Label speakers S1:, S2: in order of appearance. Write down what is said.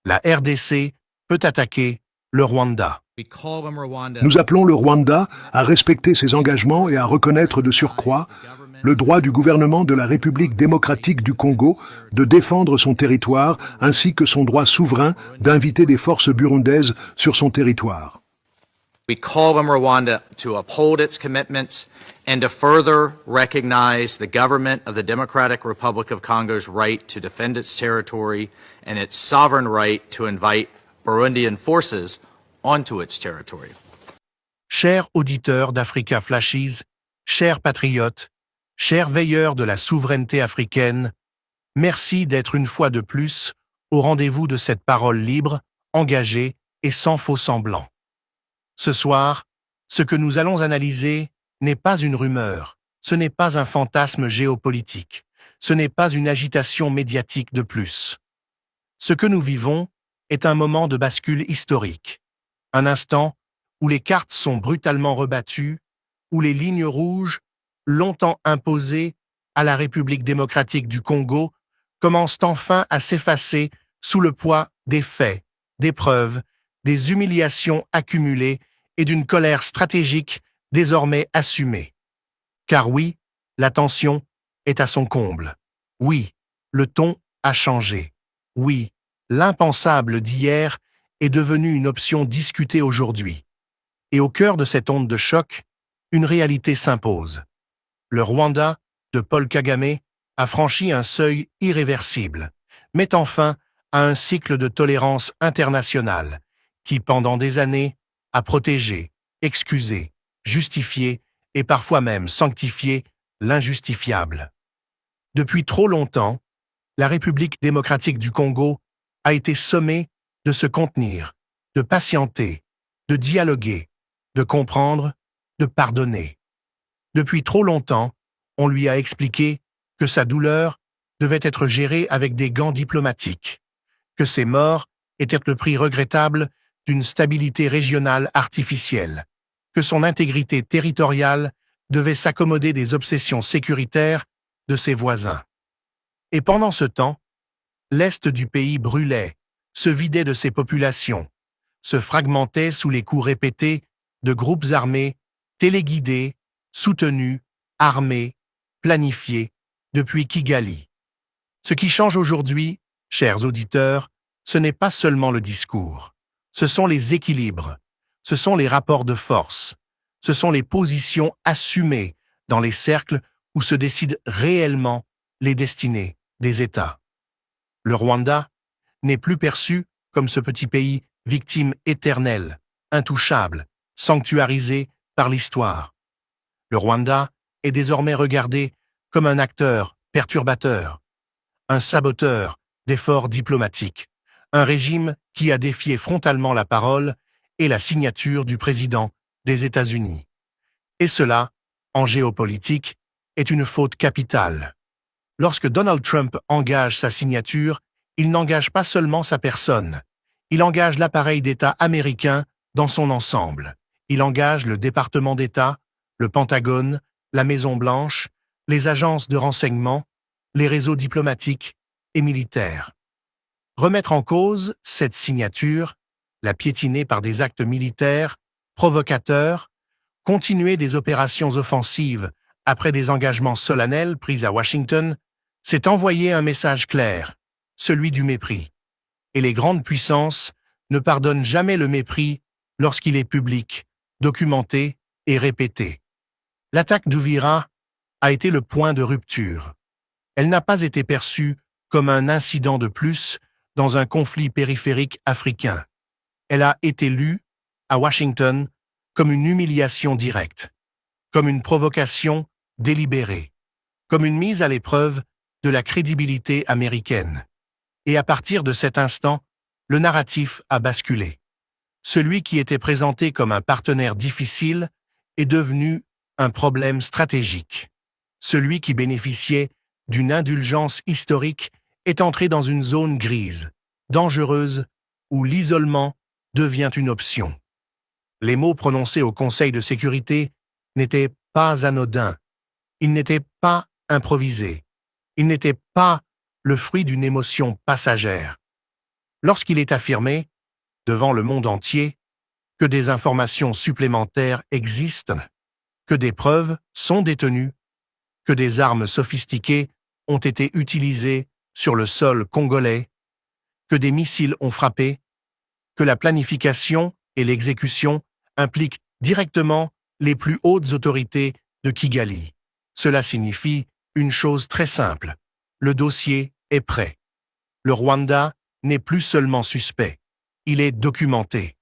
S1: La RDC peut attaquer le Rwanda.
S2: Nous appelons le Rwanda à respecter ses engagements et à reconnaître de surcroît le droit du gouvernement de la République démocratique du Congo de défendre son territoire ainsi que son droit souverain d'inviter des forces burundaises sur son territoire.
S3: We call on Rwanda to uphold its commitments and to further recognize the government of the Democratic Republic of Congo's right to defend its territory and its sovereign right to invite Burundian forces onto its territory.
S1: Chers auditeurs d'Africa Flashes, chers patriotes, chers veilleurs de la souveraineté africaine, merci d'être une fois de plus au rendez-vous de cette parole libre, engagée et sans faux semblant. Ce soir, ce que nous allons analyser n'est pas une rumeur, ce n'est pas un fantasme géopolitique, ce n'est pas une agitation médiatique de plus. Ce que nous vivons est un moment de bascule historique, un instant où les cartes sont brutalement rebattues, où les lignes rouges, longtemps imposées à la République démocratique du Congo, commencent enfin à s'effacer sous le poids des faits, des preuves, des humiliations accumulées et d'une colère stratégique désormais assumée. Car oui, la tension est à son comble. Oui, le ton a changé. Oui, l'impensable d'hier est devenu une option discutée aujourd'hui. Et au cœur de cette onde de choc, une réalité s'impose. Le Rwanda, de Paul Kagame, a franchi un seuil irréversible, mettant fin à un cycle de tolérance internationale qui, pendant des années, a protégé, excusé, justifié et parfois même sanctifié l'injustifiable. Depuis trop longtemps, la République démocratique du Congo a été sommée de se contenir, de patienter, de dialoguer, de comprendre, de pardonner. Depuis trop longtemps, on lui a expliqué que sa douleur devait être gérée avec des gants diplomatiques, que ses morts étaient le prix regrettable d'une stabilité régionale artificielle, que son intégrité territoriale devait s'accommoder des obsessions sécuritaires de ses voisins. Et pendant ce temps, l'Est du pays brûlait, se vidait de ses populations, se fragmentait sous les coups répétés de groupes armés, téléguidés, soutenus, armés, planifiés, depuis Kigali. Ce qui change aujourd'hui, chers auditeurs, ce n'est pas seulement le discours. Ce sont les équilibres, ce sont les rapports de force, ce sont les positions assumées dans les cercles où se décident réellement les destinées des États. Le Rwanda n'est plus perçu comme ce petit pays victime éternelle, intouchable, sanctuarisé par l'histoire. Le Rwanda est désormais regardé comme un acteur perturbateur, un saboteur d'efforts diplomatiques, un régime qui a défié frontalement la parole et la signature du président des États-Unis. Et cela, en géopolitique, est une faute capitale. Lorsque Donald Trump engage sa signature, il n'engage pas seulement sa personne, il engage l'appareil d'État américain dans son ensemble. Il engage le département d'État, le Pentagone, la Maison-Blanche, les agences de renseignement, les réseaux diplomatiques et militaires. Remettre en cause cette signature, la piétiner par des actes militaires, provocateurs, continuer des opérations offensives après des engagements solennels pris à Washington, c'est envoyer un message clair, celui du mépris. Et les grandes puissances ne pardonnent jamais le mépris lorsqu'il est public, documenté et répété. L'attaque d'Uvira a été le point de rupture. Elle n'a pas été perçue comme un incident de plus dans un conflit périphérique africain. Elle a été lue, à Washington, comme une humiliation directe, comme une provocation délibérée, comme une mise à l'épreuve de la crédibilité américaine. Et à partir de cet instant, le narratif a basculé. Celui qui était présenté comme un partenaire difficile est devenu un problème stratégique. Celui qui bénéficiait d'une indulgence historique est entré dans une zone grise, dangereuse, où l'isolement devient une option. Les mots prononcés au Conseil de sécurité n'étaient pas anodins, ils n'étaient pas improvisés, ils n'étaient pas le fruit d'une émotion passagère. Lorsqu'il est affirmé, devant le monde entier, que des informations supplémentaires existent, que des preuves sont détenues, que des armes sophistiquées ont été utilisées sur le sol congolais, que des missiles ont frappé, que la planification et l'exécution impliquent directement les plus hautes autorités de Kigali. Cela signifie une chose très simple. Le dossier est prêt. Le Rwanda n'est plus seulement suspect, il est documenté.